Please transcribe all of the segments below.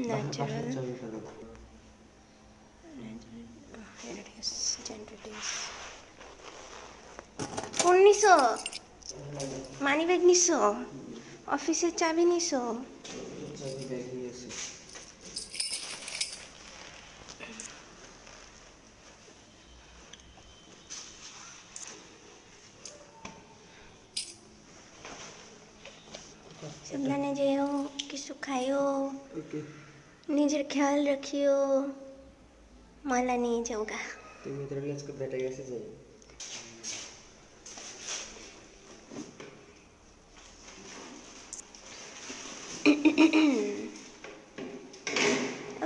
Natural phone নিছো, money bag নিছো, অফিসের চাবি নিছো? সাবধানে যেও, কিছু খাইও, নিজের খেয়াল রাখিও, ময়লা নিয়ে যাও গা। তুমি তো আজকে বেটে গেছে যাই।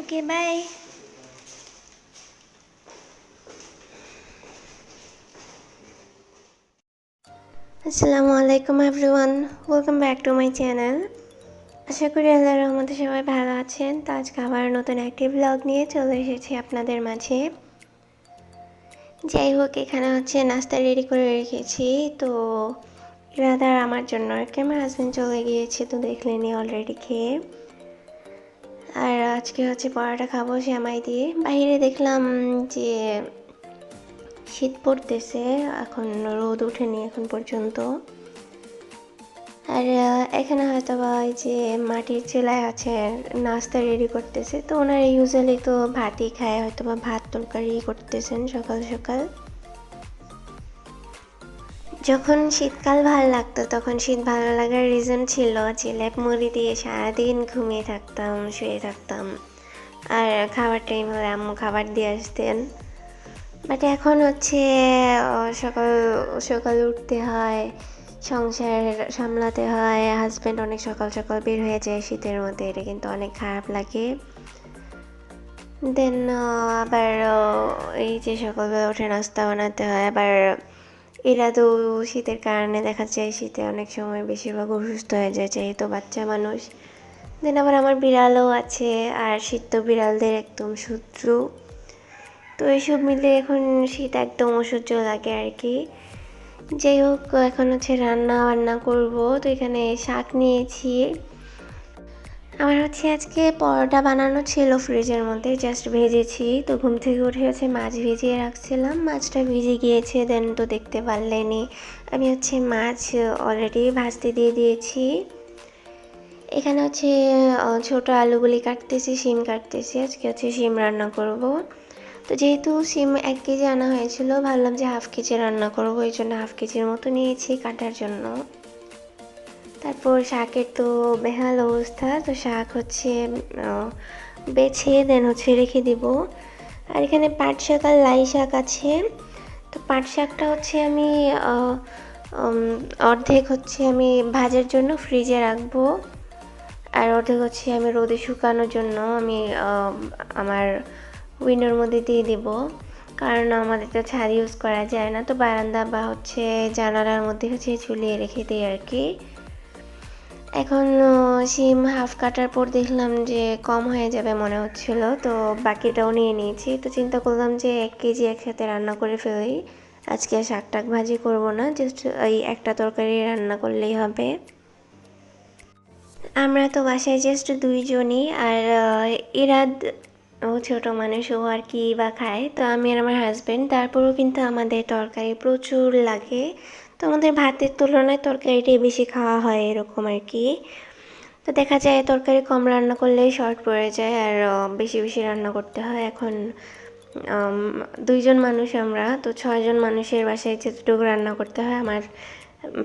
Okay bye. আসসালামু আলাইকুম everyone, welcome back to my channel. আশা করি আল্লাহর রহমতে সবাই ভালো আছেন। তো আজকে আবার নতুন একটি ব্লগ নিয়ে চলে এসেছি আপনাদের মাঝে। যাই হোক, এখানে নাস্তা রেডি করে রেখেছি। তো রাদার আমার জন্য আর কি, আমার হাজব্যান্ড চলে গিয়েছে, তো দেখলেনি অলরেডি খেয়ে। আর আজকে পরোটা খাবো সেমাই দিয়ে। বাইরে দেখলাম যে শীত পড়তেছে, এখন রোদ ওঠেনি এখন পর্যন্ত। আর এখানে হয়তো বা এই যে মাটির চুলায় নাস্তা রেডি করতেছে। তো ওনারা ইউজুয়ালি তো ভাতই খায়, হয়তো বা ভাত তরকারি করতেছেন সকাল সকাল। যখন শীতকাল ভালো লাগতো, তখন শীত ভালো লাগার রিজন ছিল যে লেপ মুড়ি দিয়ে সারাদিন ঘুমিয়ে থাকতাম, শুয়ে থাকতাম। আর খাবার টাইম হলে আম্মু খাবার দিয়ে আসতেন। বাট এখন সকাল সকাল উঠতে হয়, সংসার সামলাতে হয়, হাজব্যান্ড অনেক সকাল সকাল বের হয়ে যায় শীতের মধ্যে, এটা কিন্তু অনেক খারাপ লাগে। দেন আবার এই যে সকালবেলা উঠে নাস্তা বানাতে হয়। আবার এরা তো শীতের কারণে দেখা যায় শীতে অনেক সময় বেশিরভাগ অসুস্থ হয়ে যায়, যেহেতু বাচ্চা মানুষ। দেন আবার আমার বিড়ালও আছে, আর শীত তো বিড়ালদের একদম শত্রু। তো এইসব মিলে এখন শীত একদম অসহ্য লাগে আর কি। যাই হোক, এখন রান্না বান্না করবো। তো এখানে শাক নিয়েছি। আমার আজকে পরোটা বানানো ছিল ফ্রিজের মধ্যে, জাস্ট ভেজেছি। তো ঘুম থেকে উঠে মাছ ভিজিয়ে রাখছিলাম, মাছটা ভিজে গিয়েছে। দেন তো দেখতে পারলেনি আমি মাছ অলরেডি ভাজতে দিয়ে দিয়েছি। এখানে ছোট আলুগুলি কাটতেছি, শিম কাটতেছি। আজকে শিম রান্না করব। তো যেহেতু শিম 1 কেজি আনা হয়েছিল, ভাবলাম যে হাফ কেজি রান্না করবো, এই জন্য হাফ কেজির মতো নিয়েছি কাটার জন্য। তারপর শাকের তো বেহাল অবস্থা, তো শাক বেছে দেন রেখে দিব। আর এখানে পাট শাক আর লাই শাক আছে। তো পাট শাকটা আমি অর্ধেক আমি ভাজার জন্য ফ্রিজে রাখবো, আর অর্ধেক আমি রোদে শুকানোর জন্য আমি আমার উইন্ডোর মধ্যে দিয়ে দেব। কারণ আমাদের তো ছাদ ইউজ করা যায় না, তো বারান্দা বা জানালার মধ্যে ঝুলিয়ে রেখে দিই আর কি। এখন শিম হাফ কাটার পর দেখলাম যে কম হয়ে যাবে মনে হচ্ছিল, তো বাকিটাও নিয়ে নিয়েছি। তো চিন্তা করলাম যে 1 কেজি একসাথে রান্না করে ফেলি। আজকে শাক টাক ভাজি করবো না, জাস্ট এই একটা তরকারি রান্না করলেই হবে। আমরা তো বাসায় জাস্ট 2 জনই, আর ইরাদ ও ছোট মানুষ, ও আর কি বা খায়। তো আমি আর আমার হাজব্যান্ড, তারপরেও কিন্তু আমাদের তরকারি প্রচুর লাগে। তো আমাদের ভাতের তুলনায় তরকারিটাই বেশি খাওয়া হয়, এরকম আর কি। তো দেখা যায় তরকারি কম রান্না করলেই শর্ট পড়ে যায়, আর বেশি বেশি রান্না করতে হয়। এখন 2 জন মানুষ আমরা, তো 6 জন মানুষের বাসায় যেটুকু রান্না করতে হয়, আমার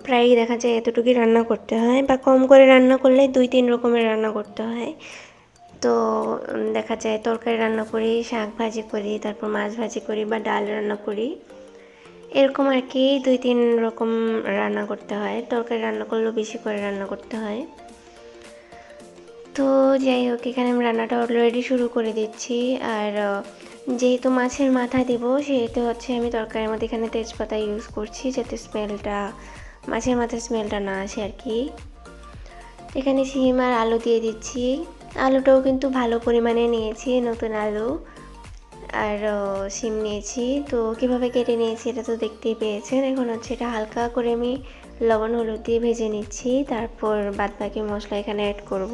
প্রায়ই দেখা যায় এতটুকুই রান্না করতে হয়। বা কম করে রান্না করলে 2-3 রকমের রান্না করতে হয়। তো দেখা যায় তরকারি রান্না করি, শাক ভাজি করি, তারপর মাছ ভাজি করি, বা ডাল রান্না করি, এরকম আর কি। 2-3 রকম রান্না করতে হয়। তরকারি রান্না করলেও বেশি করে রান্না করতে হয়। তো যাই হোক, এখানে আমি রান্নাটা অলরেডি শুরু করে দিচ্ছি। আর যেহেতু মাছের মাথা দিব, সেহেতু আমি তরকারির মধ্যে এখানে তেজপাতা ইউজ করছি, যাতে মাছের মাথার স্মেলটা না আসে আর কি। এখানে শিম আর আলু দিয়ে দিচ্ছি। আলুটাও কিন্তু ভালো পরিমাণে নিয়েছি, নতুন আলু। আর শিম নিয়েছি। তো কীভাবে কেটে নিয়েছি এটা তো দেখতেই পেয়েছেন। এখন এটা হালকা করে আমি লবণ হলুদ দিয়ে ভেজে নিচ্ছি, তারপর বাদবাকি মশলা এখানে অ্যাড করব।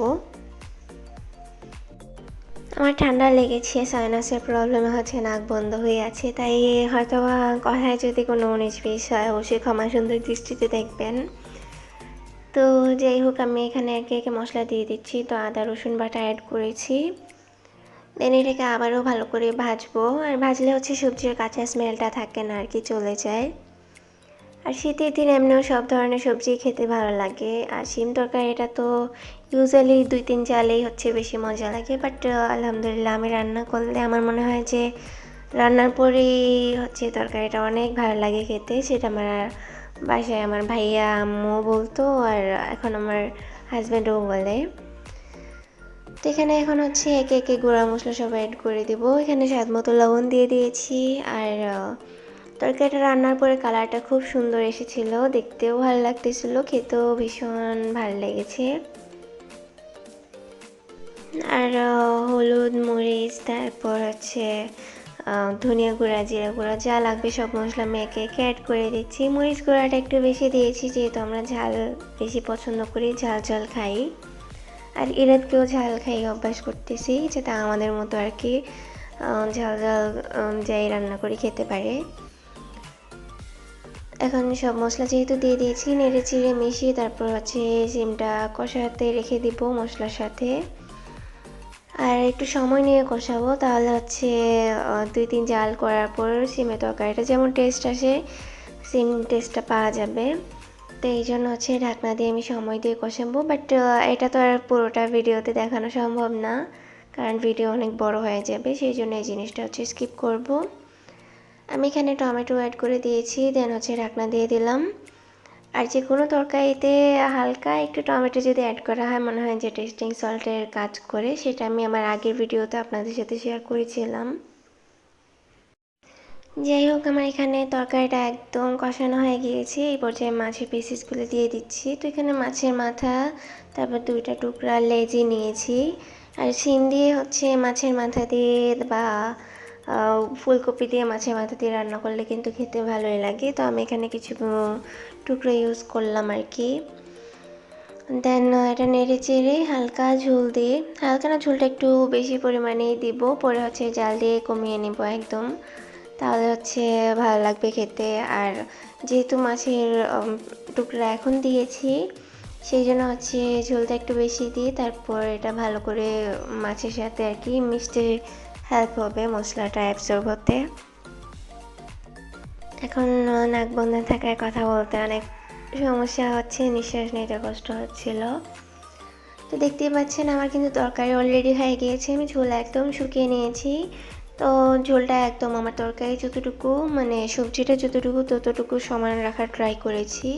আমার ঠান্ডা লেগেছে, সাইনাসের প্রবলেমে হচ্ছে নাক বন্ধ হয়ে আছে, তাই হয়তোবা কথায় যদি কোনো 19-20 হয় অবশ্যই ক্ষমা সুন্দর দৃষ্টিতে দেখবেন। তো যাই হোক, আমি এখানে একে একে মশলা দিয়ে দিচ্ছি। তো আদা রসুন বাটা অ্যাড করেছি, দেন এটাকে আবারও ভালো করে ভাজবো। আর ভাজলে হচ্ছে সবজির কাঁচা স্মেলটা থাকে না আর কি, চলে যায়। আর শীতের দিন এমনিও সব ধরনের সবজি খেতে ভালো লাগে। আর শিম তরকারিটা তো ইউজুয়ালি 2-3 চালেই হচ্ছে বেশি মজা লাগে, বাট আলহামদুলিল্লাহ আমি রান্না করলে আমার মনে হয় যে রান্নার পরেই হচ্ছে তরকারিটা অনেক ভালো লাগে খেতে। সেটা আমার বাসায় আমার ভাইয়া আম্মু বলতো, আর এখন আমার হাজব্যান্ডও বলে। তো এখানে এখন হচ্ছে একে একে গুঁড়া মশলা সব অ্যাড করে দেবো। এখানে স্বাদ মতো লবণ দিয়ে দিয়েছি। আর তরকারিটা রান্নার পরে কালারটা খুব সুন্দর এসেছিল, দেখতেও ভালো লাগতেছিল, খেতেও ভীষণ ভালো লেগেছে। আর হলুদ মরিচ, তারপর হচ্ছে ধনিয়া গুঁড়া, জিরা গুঁড়া, যা লাগবে সব মশলা আমি একে একে অ্যাড করে দিচ্ছি। মরিচ গুঁড়াটা একটু বেশি দিয়েছি যেহেতু আমরা ঝাল বেশি পছন্দ করি, ঝাল ঝাল খাই। আর ইরাদকেও ঝাল খাই অভ্যাস করতেছি, যাতে আমাদের মতো আর কি ঝাল ঝাল যাই রান্না করে খেতে পারে। এখন সব মশলা যেহেতু দিয়ে দিয়েছি, নেড়ে চিড়ে মিশিয়ে তারপর হচ্ছে সিমটা কষাতে রেখে দিব মশলার সাথে। আর একটু সময় নিয়ে কষাবো, তাহলে হচ্ছে 2-3 জাল করার পর সিমের তরকারিটা যেমন টেস্ট আসে সিম টেস্টটা পাওয়া যাবে। তো এই জন্য হচ্ছে ঢাকনা দিয়ে আমি সময় দিয়ে কষাবো। বাট এটা তো আর পুরোটা ভিডিওতে দেখানো সম্ভব না, কারণ ভিডিও অনেক বড় হয়ে যাবে, সেই জন্য এই জিনিসটা হচ্ছে স্কিপ করব। আমি এখানে টমেটো অ্যাড করে দিয়েছি, দেন হচ্ছে ঢাকনা দিয়ে দিলাম। আর যে কোনো তরকারিতে হালকা একটু টমেটো যদি অ্যাড করা হয় মনে হয় যে টেস্টিং সল্টের কাজ করে, সেটা আমি আমার আগের ভিডিওতে আপনাদের সাথে শেয়ার করেছিলাম। যাই হোক, আমার এখানে তরকারিটা একদম কষানো হয়ে গিয়েছে। এই পর্যায়ে মাছের পিসেসগুলো দিয়ে দিচ্ছি। তো এখানে মাছের মাথা, তারপর 2টা টুকরা লেজি নিয়েছি। আর শিম দিয়ে হচ্ছে মাছের মাথা দিয়ে বা ফুলকপি দিয়ে মাছের মাথা দিয়ে রান্না করলে কিন্তু খেতে ভালোই লাগে। তো আমি এখানে কিছু টুকরো ইউজ করলাম আর কি। দেন এটা নেড়ে চেড়ে হালকা ঝোল দিয়ে, হালকা না ঝোলটা একটু বেশি পরিমাণেই দিব, পরে হচ্ছে জাল দিয়ে কমিয়ে নেব একদম, তাহলে হচ্ছে ভালো লাগবে খেতে। আর যেহেতু মাছের টুকরা এখন দিয়েছি, সেই জন্য হচ্ছে ঝোলটা একটু বেশি দিই, তারপর এটা ভালো করে মাছের সাথে আর কি মিশতে হেল্প হবে মশলাটা অ্যাবসর্ব হতে। এখন নাক বন্ধ থাকায় কথা বলতে অনেক সমস্যা হচ্ছে, নিঃশ্বাস নিতে কষ্ট হচ্ছিল। তো দেখতেই পাচ্ছেন আমার কিন্তু তরকারি অলরেডি হয়ে গিয়েছে, আমি ঝোল একদম শুকিয়ে নিয়েছি। তো ঝোলটা একদম আমার তরকারি যতটুকু মানে সবজিটা যতটুকু ততটুকু সমান রাখার ট্রাই করেছি।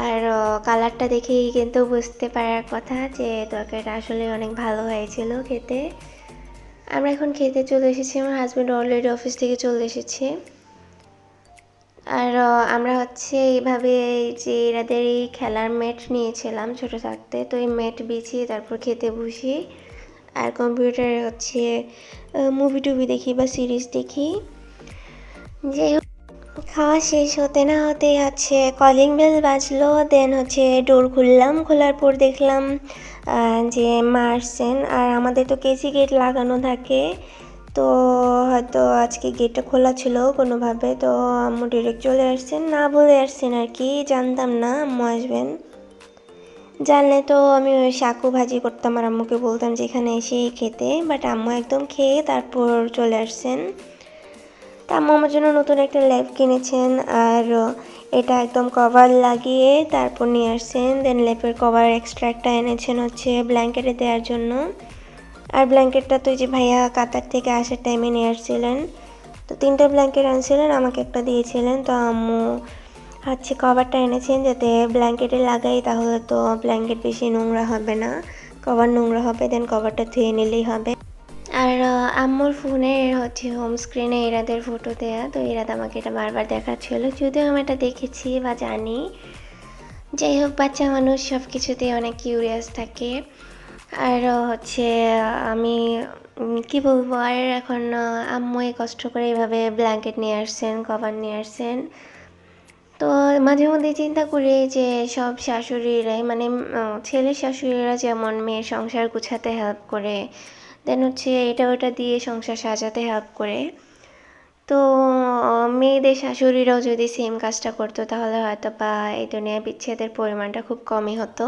আর কালারটা দেখেই কিন্তু বুঝতে পারার কথা যে তরকারিটা আসলে অনেক ভালো হয়েছিল খেতে। আমরা এখন খেতে চলে এসেছি, আমার হাজব্যান্ড অলরেডি অফিস থেকে চলে এসেছে। আর আমরা হচ্ছে এইভাবে যে এরাদের এই খেলার ম্যাট নিয়েছিলাম ছোটো থাকতে, তো এই ম্যাট বিছিয়ে তারপর খেতে বসি। আর কম্পিউটারে হচ্ছে মুভি টুভি দেখি বা সিরিজ দেখি। যাই হোক, খাওয়া শেষ হতে না হতেই হচ্ছে কলিং বেল বাজলো, দেন হচ্ছে ডোর খুললাম, খোলার পর দেখলাম যে মা আসছেন। আর আমাদের তো কেসি গেট লাগানো থাকে, তো হয়তো আজকে গেটটা খোলা ছিল কোনোভাবে, তো আম্মু ডিরেক্ট চলে আসছেন, না বলে আসছেন আর কি, জানতাম না আম্মু আসবেন। জানলে তো আমি ওই শাকু ভাজি করতাম আর আম্মুকে বলতাম যে এখানে এসেই খেতে, বাট আম্মু একদম খেয়ে তারপর চলে আসছেন। তা আম্মু আমার জন্য নতুন একটা ল্যাপ কিনেছেন, আর এটা একদম কভার লাগিয়ে তারপর নিয়ে আসছেন। দেন ল্যাপের কভার এক্সট্রা একটা এনেছেন হচ্ছে ব্ল্যাঙ্কেটে দেওয়ার জন্য। আর ব্ল্যাঙ্কেটটা তো যে ভাইয়া কাতার থেকে আসার টাইমে নিয়ে আসছিলেন, তো 3টা ব্ল্যাঙ্কেট আনছিলেন, আমাকে একটা দিয়েছিলেন। তো আম্মু হচ্ছে কভারটা এনেছেন যাতে ব্ল্যাঙ্কেটে লাগাই, তাহলে তো ব্ল্যাঙ্কেট বেশি নোংরা হবে না, কভার নোংরা হবে, দেন কভারটা ধুয়ে নিলেই হবে। আর আম্মুর ফোনে হচ্ছে হোম স্ক্রিনে এরাদের ফটো দেয়া, তো এরাদ আমাকে এটা বারবার দেখাচ্ছিল, যদিও আমি এটা দেখেছি বা জানি। যাই হোক, বাচ্চা মানুষ সব কিছুতেই অনেক কিউরিয়াস থাকে। আর হচ্ছে আমি কি বলবো, আর এখন আম্মুই কষ্ট করে এইভাবে ব্ল্যাঙ্কেট নিয়ে আসছেন, কভার নিয়ে আসছেন। তো মাঝে মধ্যে চিন্তা করি যে সব শাশুড়িরাই মানে ছেলের শাশুড়িরা যেমন মেয়ের সংসার গুছাতে হেল্প করে, দেন হচ্ছে এটা ওটা দিয়ে সংসার সাজাতে হেল্প করে। তো মেয়েদের শাশুড়িরাও যদি সেম কাজটা করতো তাহলে হয়তো বা এই দুনিয়ায় বিচ্ছেদের পরিমাণটা খুব কমই হতো।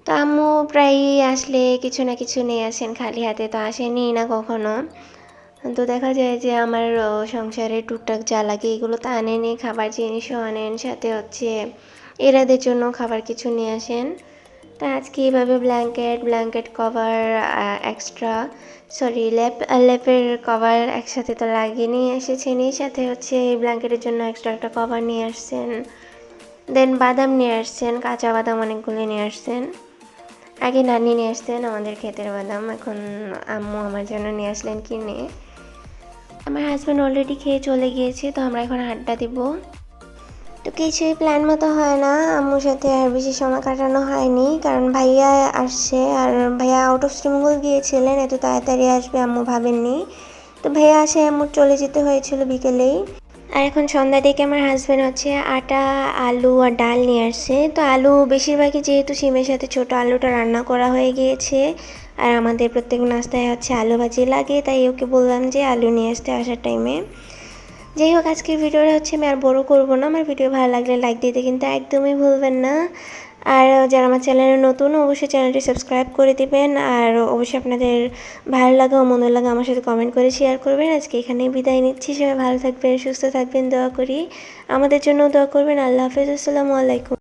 তো আম্মু প্রায়ই আসলে কিছু না কিছু নিয়ে আসেন, খালি হাতে তো আসেনি না কখনো। তো দেখা যায় যে আমার সংসারে টুকটাক যা লাগে এগুলো তো আনেনি, খাবার জিনিসও আনেন, সাথে হচ্ছে এরাদের জন্য খাবার কিছু নিয়ে আসেন। তা আজকে এইভাবে ব্ল্যাঙ্কেট কভার এক্সট্রা লেপের কভার একসাথে তো লাগিয়ে নিয়ে এসেছেনই, সাথে হচ্ছে ব্ল্যাঙ্কেটের জন্য এক্সট্রা একটা কভার নিয়ে আসছেন। দেন বাদাম নিয়ে আসছেন, কাঁচা বাদাম অনেকগুলো নিয়ে আসছেন। আগে নানি নিয়ে আসতেন আমাদের ক্ষেতের বাদাম, এখন আম্মু আমার জন্য নিয়ে আসলেন কিনে। আমার হাজব্যান্ড অলরেডি খেয়ে চলে গিয়েছে, তো আমরা এখন আড্ডা দিব। তো কিছুই প্ল্যান মতো হয় না, আম্মুর সাথে আর বেশি সময় কাটানো হয়নি, কারণ ভাইয়া আসছে আর ভাইয়া আউট অফ শ্রীমঙ্গল গিয়েছিলেন, এত তাড়াতাড়ি আসবে আম্মু ভাবেননি। তো ভাইয়া আসে আম্মুর চলে যেতে হয়েছিল বিকেলেই। আর এখন সন্ধ্যা থেকে আমার হাজব্যান্ড হচ্ছে আটা, আলু আর ডাল নিয়ে আসছে। তো আলু বেশিরভাগই যেহেতু সিমের সাথে ছোটো আলুটা রান্না করা হয়ে গিয়েছে, আর আমাদের প্রত্যেক নাস্তায় হচ্ছে আলু ভাজি লাগে, তাই ওকে বললাম যে আলু নিয়ে আসতে আসার টাইমে। যাই হোক, আজকের ভিডিওটা হচ্ছে আমি আর বড় করবো না। আমার ভিডিও ভালো লাগলে লাইক দিতে কিন্তু একদমই ভুলবেন না। আর যারা আমার চ্যানেলে নতুন, অবশ্যই চ্যানেলটি সাবস্ক্রাইব করে দিবেন। আর অবশ্যই আপনাদের ভালো লাগা ও মন্দ লাগা আমার সাথে কমেন্ট করে শেয়ার করবেন। আজকে এখানেই বিদায় নিচ্ছি। সবাই ভালো থাকবেন, সুস্থ থাকবেন, দোয়া করি। আমাদের জন্য দোয়া করবেন। আল্লাহ হাফেজ, আসসালামু আলাইকুম।